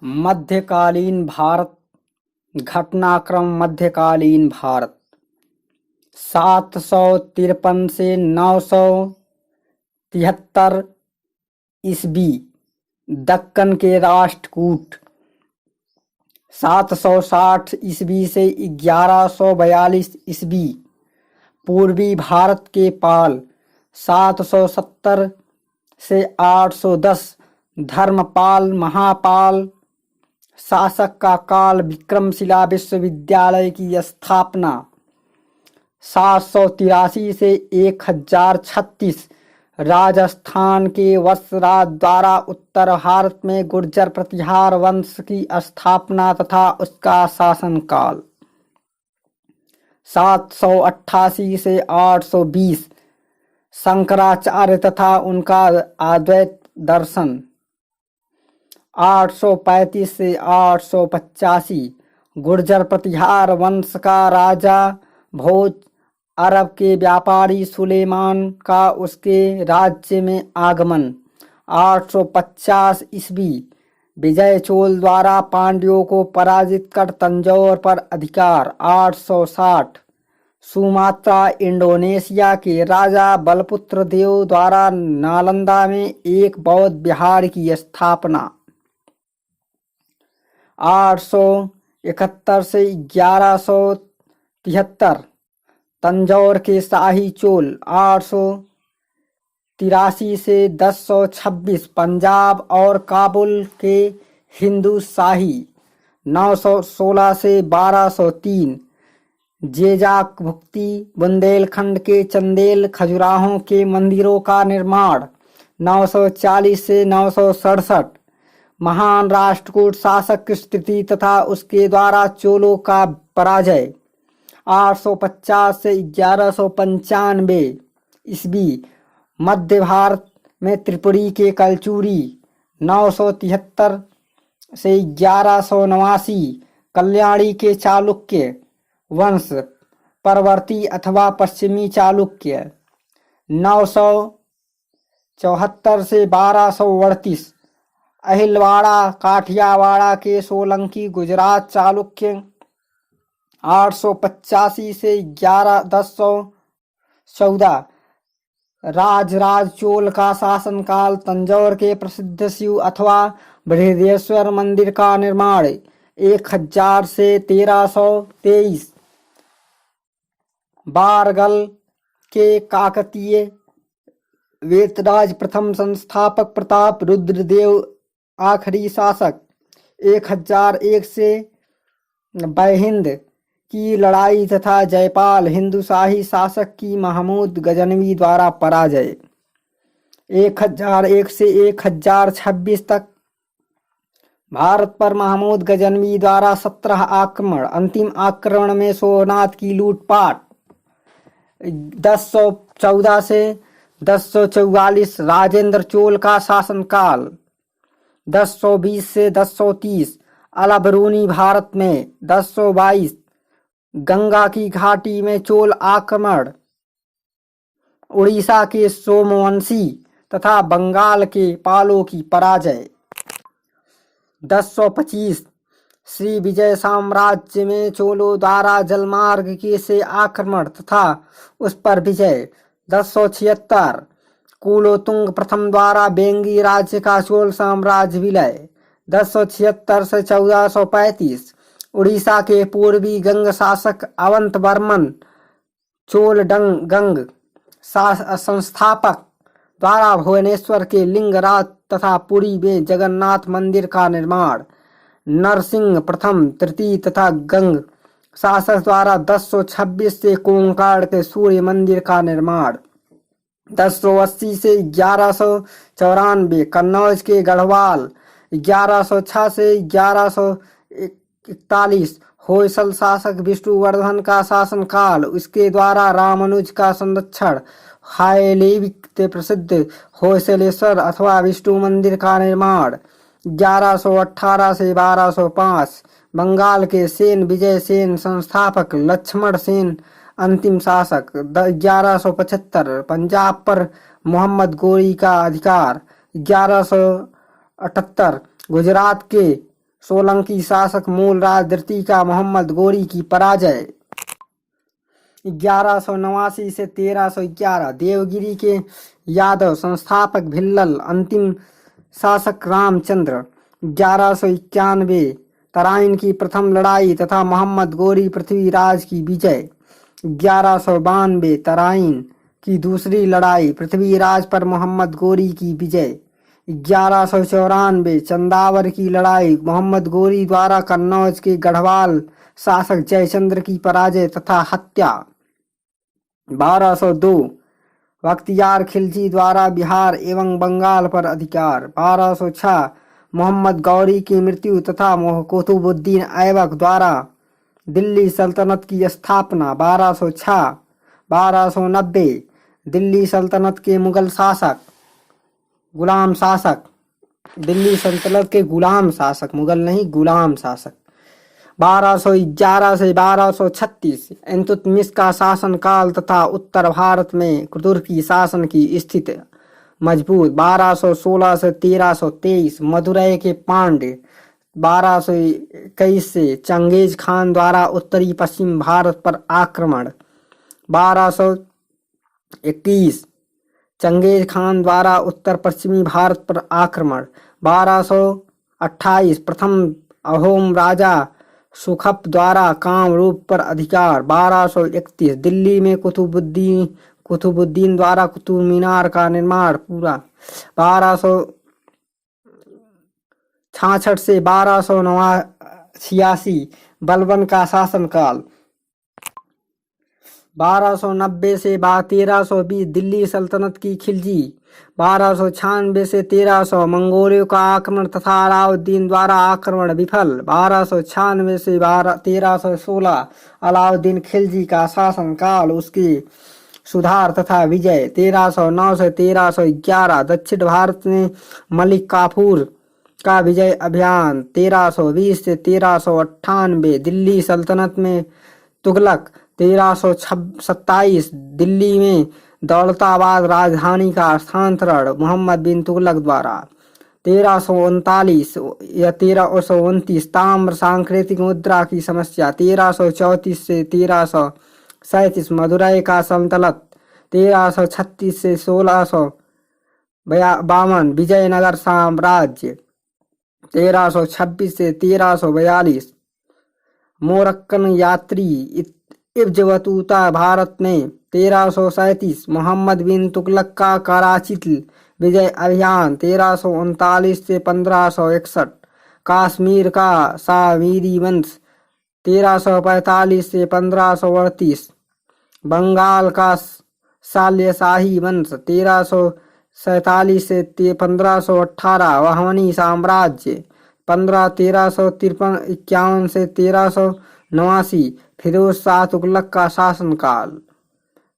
मध्यकालीन भारत। घटनाक्रम मध्यकालीन भारत 753 से 973 ईस्वी। दक्कन के राष्ट्रकूट 760 ईस्वी से 1142 ईस्वी। पूर्वी भारत के पाल 770 से 810। धर्मपाल महापाल शासक का काल। विक्रमशिला विश्वविद्यालय की स्थापना 783 से 1036। राजस्थान के वत्सराज द्वारा उत्तर भारत में गुर्जर प्रतिहार वंश की स्थापना तथा उसका शासनकाल 788 से 820। शंकराचार्य तथा उनका अद्वैत दर्शन 835 से 885। गुर्जर प्रतिहार वंश का राजा भोज। अरब के व्यापारी सुलेमान का उसके राज्य में आगमन 850 ईस्वी। विजय चोल द्वारा पांड्यों को पराजित कर तंजौर पर अधिकार 860। सुमात्रा इंडोनेशिया के राजा बलपुत्र देव द्वारा नालंदा में एक बौद्ध विहार की स्थापना 871 से 1173। तंजौर के शाही चोल 883 से 1026। पंजाब और काबुल के हिंदू शाही 916 से 1203। जेजाक भुक्ति बुंदेलखंड के चंदेल खजुराहों के मंदिरों का निर्माण 940 से 967। महान राष्ट्रकूट शासक की स्थिति तथा उसके द्वारा चोलों का पराजय 850 से 1195 ईस्वी। मध्य भारत में त्रिपुरी के कलचुरी 973 से 1189। कल्याणी के चालुक्य वंश परवर्ती अथवा पश्चिमी चालुक्य 974 से 1238। अहिलवाड़ा काठियावाड़ा के सोलंकी गुजरात चालुक्य 885 से 1114। राजराज चोल का शासनकाल। तंजौर के प्रसिद्ध शिव अथवा बृहदेश्वर मंदिर का निर्माण 1000 से 1323। बारगल के काकतीय वेतराज प्रथम संस्थापक प्रताप रुद्रदेव आखिरी शासक 1001 से बहिंद की लड़ाई तथा जयपाल हिंदू शाही शासक की महमूद गजनवी द्वारा पराजय 1001 से 1026 तक। भारत पर महमूद गजनवी द्वारा 17 आक्रमण। अंतिम आक्रमण में सोमनाथ की लूटपाट 1014 से 1044। राजेंद्र चोल का शासनकाल 1020 से 1030। अलबरूनी भारत में 1022। गंगा की घाटी में चोल आक्रमण। उड़ीसा के सोमवंशी तथा बंगाल के पालों की पराजय 1025। श्री विजय साम्राज्य में चोलों द्वारा जलमार्ग के से आक्रमण तथा उस पर विजय 1076। कुलोतुंग प्रथम द्वारा बेंगी राज्य का चोल साम्राज्य विलय 1076 से 1435। उड़ीसा के पूर्वी गंग शासक अवंत वर्मन चोल गंग संस्थापक द्वारा भुवनेश्वर के लिंगराज तथा पुरी में जगन्नाथ मंदिर का निर्माण। नरसिंह प्रथम तृतीय तथा गंग शासक द्वारा 1026 से कोंकण के सूर्य मंदिर का निर्माण 1080 से 1194। कन्नौज के गढ़वाल 1106 से 1141। होयसल शासक विष्णुवर्धन का शासनकाल। इसके द्वारा रामानुज का संरक्षण। हायलेविक से प्रसिद्ध होयसलेश्वर अथवा विष्णु मंदिर का निर्माण 1118 से 1205। बंगाल के सेन विजय सेन संस्थापक। लक्ष्मण सेन अंतिम शासक 1175। पंजाब पर मोहम्मद गोरी का अधिकार 1178। गुजरात के सोलंकी शासक मूलराज द्वितीय का मोहम्मद गोरी की पराजय। 1189 से 1311 देवगिरी के यादव संस्थापक भिल्लल अंतिम शासक रामचंद्र। 1191 तराइन की प्रथम लड़ाई तथा मोहम्मद गोरी पृथ्वीराज की विजय। 1192 तराइन की दूसरी लड़ाई पृथ्वीराज पर मोहम्मद गोरी की विजय। 1194 चंदावर की लड़ाई मोहम्मद गोरी द्वारा कन्नौज के गढ़वाल शासक जयचंद्र की पराजय तथा हत्या। 1202 बख्तियार खिलजी द्वारा बिहार एवं बंगाल पर अधिकार। 1206 मोहम्मद गौरी की मृत्यु तथा कुतुबुद्दीन ऐबक द्वारा दिल्ली सल्तनत की स्थापना। 1206 1290 दिल्ली सल्तनत के मुगल शासक गुलाम शासक दिल्ली सल्तनत के गुलाम शासक मुगल नहीं गुलाम शासक। 1211 से 1236 इल्तुतमिश का शासनकाल तथा उत्तर भारत में तुर्की शासन की स्थिति मजबूत। 1216 से 1323 मदुरै के पांड्य। 1221 से चंगेज खान द्वारा उत्तरी पश्चिम भारत पर आक्रमण। 1221 चंगेज खान द्वारा उत्तर पश्चिमी भारत पर आक्रमण। 1228 प्रथम अहोम राजा सुखप द्वारा कामरूप पर अधिकार। 1231 दिल्ली में कुतुबुद्दीन द्वारा कुतुब मीनार का निर्माण पूरा। 1266 से 1286 बलबन का शासनकाल। 1290 से 1320 दिल्ली सल्तनत की खिलजी। 1296 से 1300 मंगोलियों का आक्रमण तथा अलाउद्दीन द्वारा आक्रमण विफल। 1296 से 1316 अलाउद्दीन खिलजी का शासनकाल उसके सुधार तथा विजय। 1309 से 1311 दक्षिण भारत में मलिक काफूर का विजय अभियान। 1320 से 1398 दिल्ली सल्तनत में तुगलक। 1327 दिल्ली में दौलताबाद राजधानी का स्थानांतरण मोहम्मद बिन तुगलक द्वारा। 1339 या 1329 ताम्र सांकेतिक मुद्रा की समस्या। 1334 से 1337 मदुरै का सल्तनत। 1336 से 1652 विजयनगर साम्राज्य। 1326 से 1342 मोरक्कन यात्री इब्न बतूता भारत में। 1337 मोहम्मद बिन तुगलक का कराची विजय अभियान। 1339 से 1561 कश्मीर का शाहमीरी वंश। 1345 से 1538 बंगाल का साल्यशाही वंश। 1347 से 1518 वाहनी साम्राज्य। 1351 से 1389 फिरोज शाह तुगलक का शासनकाल।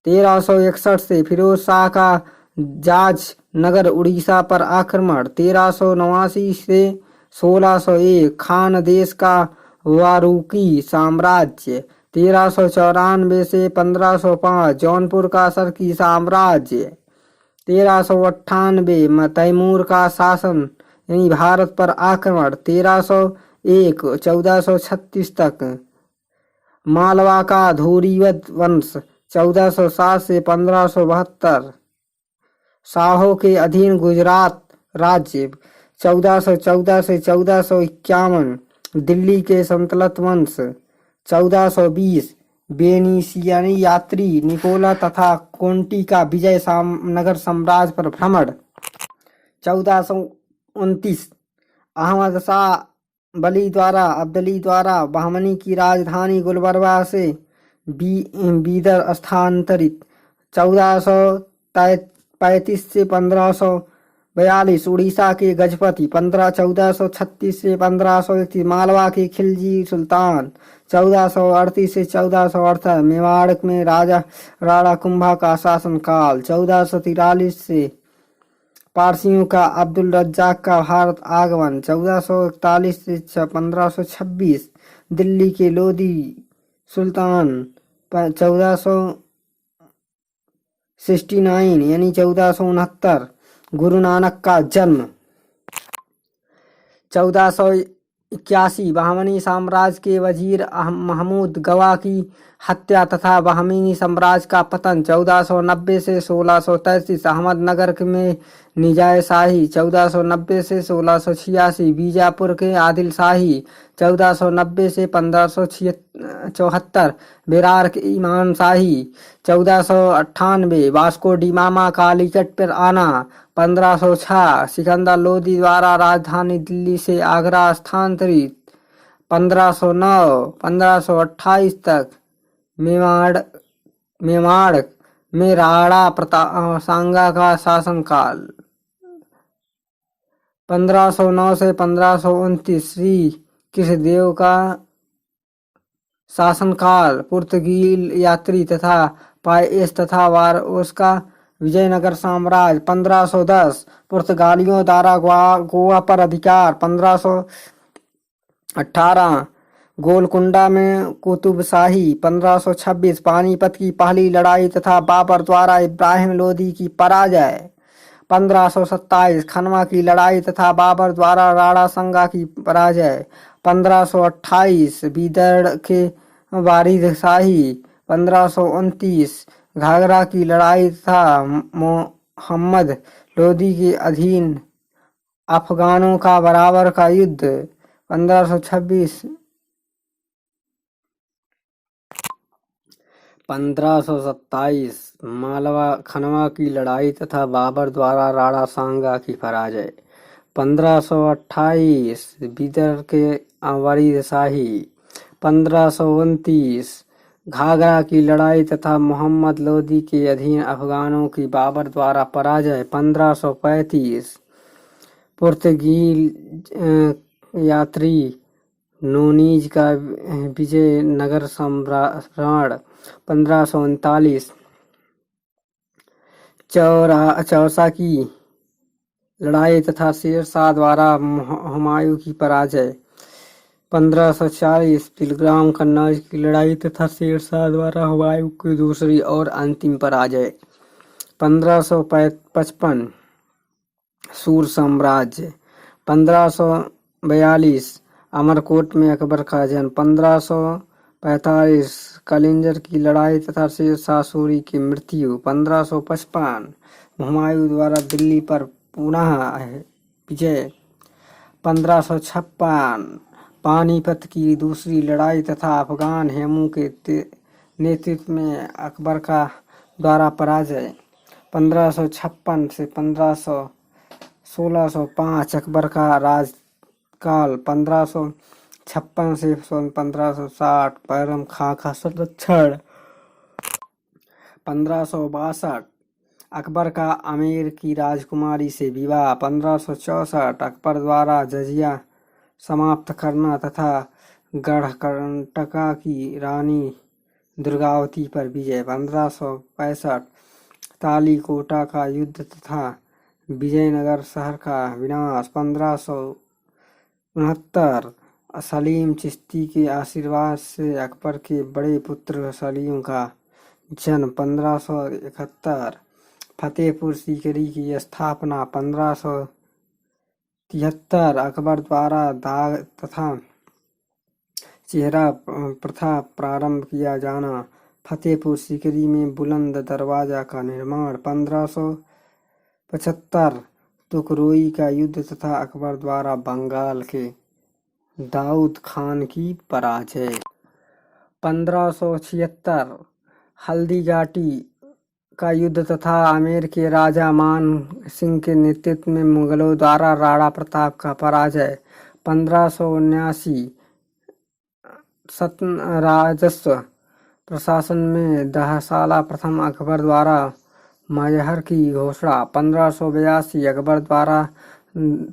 1361 से फिरोज शाह का जाज नगर उड़ीसा पर आक्रमण। 1389 से 1601 खान देश का वारूकी साम्राज्य। 1394 से 1505 जौनपुर का सरकी साम्राज्य। 1398 तैमूर का शासन यानी भारत पर आक्रमण। 1301 1436 तक मालवा का धूरीवत वंश। 1407 से 1572 शाहों के अधीन गुजरात राज्य। 1414 से 1451 दिल्ली के सल्तनत वंश। 1420 वेनिसियानी यात्री निकोला तथा कोंटी का विजय नगर साम्राज्य पर भ्रमण। 1429 अहमद शाह अब्दली द्वारा बहमनी की राजधानी गुलबर्गा से बीदर स्थानांतरित। 1435 से 1542 उड़ीसा के गजपति। 1436 से 1531 मालवा के खिलजी सुल्तान। 1438 से 1468 मेवाड़ में राजा राणा कुंभा का शासनकाल। 1443 से पारसियों का अब्दुल रज्जाक का भारत आगमन। 1441 से 1526 दिल्ली के लोदी सुल्तान। 1469 यानी 1469 गुरु नानक का जन्म। 1441 81 बहमनी साम्राज्य के वजीर महमूद गवा की हत्या तथा बहमनी साम्राज्य का पतन 1490 से 1633 अहमदनगर में निजाय शाही 1490 से 1686 बीजापुर के आदिल शाही 1490 से 1574 बेरार के ईमान शाही 1498 वास्को डी गामा कालीकट पर आना 1506 सिकंदर लोदी द्वारा राजधानी दिल्ली से आगरा स्थानांतरित 1509 1528 तक मेवाड़ में राणा प्रताप सांगा का शासनकाल 1509 से 1529 श्री कृष्णदेव का शासनकाल पुर्तगाल यात्री तथा पायस तथा वारस का विजयनगर साम्राज्य 1510 पुर्तगालियों द्वारा गोवा पर अधिकार 1518 गोलकुंडा में कुतुबशाही 1526 पानीपत की पहली लड़ाई तथा बाबर द्वारा इब्राहिम लोदी की पराजय 1527 खनवा की लड़ाई तथा बाबर द्वारा राणा सांगा की पराजय 1528 बीदड़ के वारिद शाही 1529 घाघरा की लड़ाई तथा मोहम्मद लोदी के अधीन अफगानों का बराबर का युद्ध 1526 1527 मालवा खनवा की लड़ाई तथा बाबर द्वारा राणा सांगा की पराजय 1528 बीदर के वारिद शाही 1529 घाघरा की लड़ाई तथा मोहम्मद लोदी के अधीन अफगानों की बाबर द्वारा पराजय 1535 पुर्तगाली यात्री नोनीज का विजयनगर सम्राट 1539 चौसा की लड़ाई तथा शेरशाह द्वारा हुमायूं की पराजय 1540 पिलग्राम कन्नौज की लड़ाई तथा शेरशाह द्वारा हुमायूं की दूसरी और अंतिम पराजय 1555 सूर साम्राज्य 1542 अमरकोट में अकबर का जन्म 1545 कलिंजर की लड़ाई तथा शेरशाह सूरी की मृत्यु 1555 हुमायूं द्वारा दिल्ली पर पुनः विजय 1556 पानीपत की दूसरी लड़ाई तथा अफगान हेमू के नेतृत्व में अकबर का द्वारा पराजय 1556 से 1605 अकबर का राजकाल 1556 से 1560 बैरम खां का संरक्षण 1562 अकबर का आमेर की राजकुमारी से विवाह 1564 अकबर द्वारा जजिया समाप्त करना तथा गढ़कंटका की रानी दुर्गावती पर विजय 1565 तालीकोटा का युद्ध तथा विजयनगर शहर का विनाश 1569 सलीम चिश्ती के आशीर्वाद से अकबर के बड़े पुत्र सलीम का जन्म 1571 फतेहपुर सीकरी की स्थापना 1573 अकबर द्वारा दाग तथा चेहरा प्रथा प्रारंभ किया जाना फतेहपुर सीकरी में बुलंद दरवाजा का निर्माण 1575 तुकरोई का युद्ध तथा अकबर द्वारा बंगाल के दाऊद खान की पराजय 1576 हल्दी घाटी का युद्ध तथा आमेर के राजा मान सिंह के नेतृत्व में मुगलों द्वारा राणा प्रताप का पराजय 1579 राजस्व प्रशासन में 10 साल प्रथम अकबर द्वारा मजहर की घोषणा 1582 अकबर द्वारा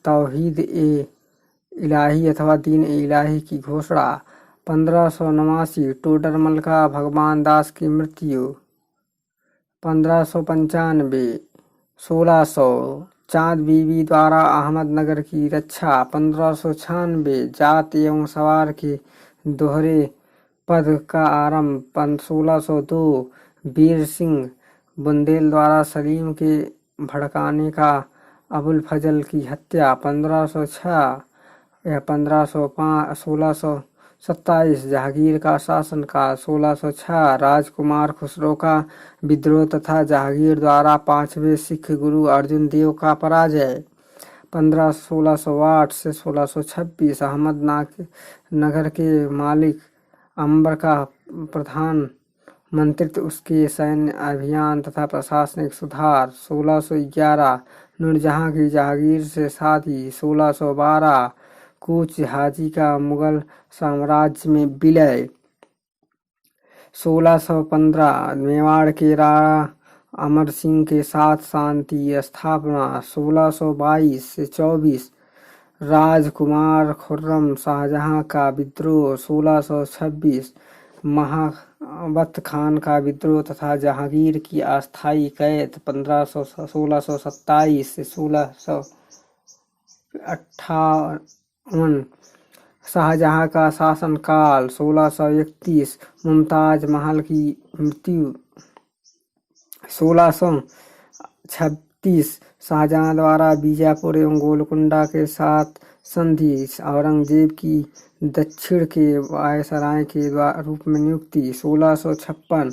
तौहीद ए इलाही अथवा दीन ए इलाही की घोषणा 1589 टोडरमल का भगवान दास की मृत्यु 1595 1600 चांद बीबी द्वारा अहमदनगर की रक्षा 1596 जात एवं सवार के दोहरे पद का आरंभ 1602 वीर सिंह बुंदेल द्वारा सलीम के भड़काने का अबुल फजल की हत्या 1506 यह 1627 जहांगीर का शासनकाल। 1606 राजकुमार खुसरो का विद्रोह तथा जहांगीर द्वारा 5वें सिख गुरु अर्जुन देव का पराजय। 1608 से 1626 अहमदनगर के मालिक अंबर का प्रधान मंत्रित्व, उसके सैन्य अभियान तथा प्रशासनिक सुधार। 1611 नूरजहां की जहांगीर से शादी। 1612 कूच हाजी का मुगल साम्राज्य में विलय। 1615 मेवाड़ के राणा अमर सिंह के साथ शांति स्थापना। 1622 से 24 राजकुमार खुर्रम शाहजहां का विद्रोह। 1626 महाबत खान का विद्रोह तथा जहांगीर की अस्थायी कैद। 1627 से 1658 शाहजहां का शासनकाल। 1631 मुमताज महल की मृत्यु। 1636 शाहजहां द्वारा बीजापुर एवं गोलकुंडा के साथ संधि। औरंगजेब की दक्षिण के वायसराय के रूप में नियुक्ति। 1656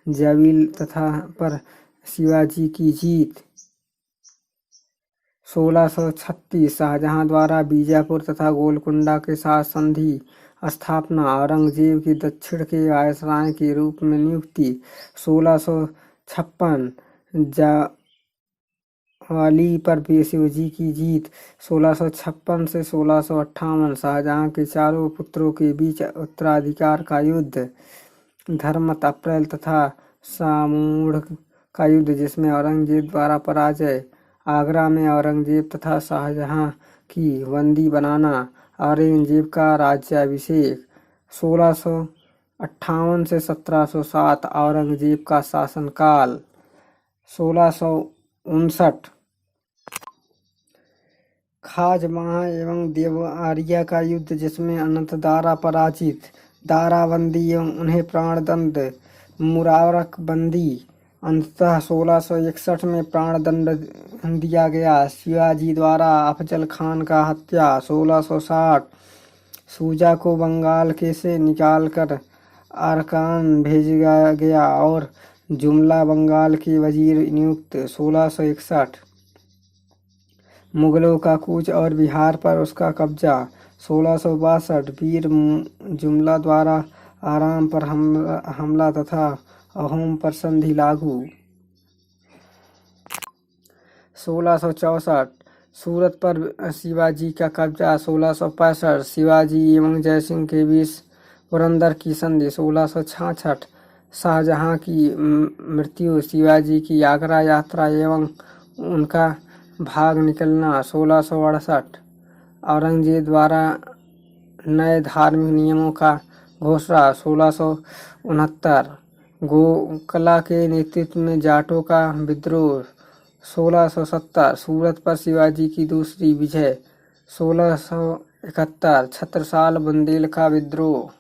जबील तथा पर शिवाजी की जीत। 1636 शाहजहां द्वारा बीजापुर तथा गोलकुंडा के साथ संधि स्थापना। औरंगजेब की दक्षिण के वायसराय के रूप में नियुक्ति। 1656 जावली पर शिवाजी की जीत। 1656 से 1658 शाहजहां के चारों पुत्रों के बीच उत्तराधिकार का युद्ध। धर्मत अप्रैल तथा सामूढ़ का युद्ध, जिसमें औरंगजेब द्वारा पराजय। आगरा में औरंगजेब तथा शाहजहां की बंदी बनाना। औरंगजेब का राज्याभिषेक। 1658 से 1707 औरंगजेब का शासनकाल। 1659 खाजमाह एवं देवआरिया का युद्ध, जिसमें अनंतदारा पराजित। दाराबंदी एवं उन्हें प्राणदंड। मुबारक बंदी। अंततः 1661 में प्राणदंड दिया गया। शिवाजी द्वारा अफजल खान का हत्या। 1660 शुजा को बंगाल के से निकालकर अरकान भेजा गया और जुमला बंगाल के वजीर नियुक्त। 1661 मुगलों का कूच और बिहार पर उसका कब्जा। 1662 वीर जुमला द्वारा आराम पर हमला तथा अहोम पर संधि लागू। 1664 सूरत पर शिवाजी का कब्जा। 1665 शिवाजी एवं जयसिंह के बीच पुरंदर की संधि। 1666 शाहजहां की मृत्यु। शिवाजी की आगरा यात्रा एवं उनका भाग निकलना। 1668 औरंगजेब द्वारा नए धार्मिक नियमों का घोषणा। 1669 गोखला के नेतृत्व में जाटों का विद्रोह। 1670 सूरत पर शिवाजी की दूसरी विजय। 1671 छत्रसाल बुंदेल का विद्रोह।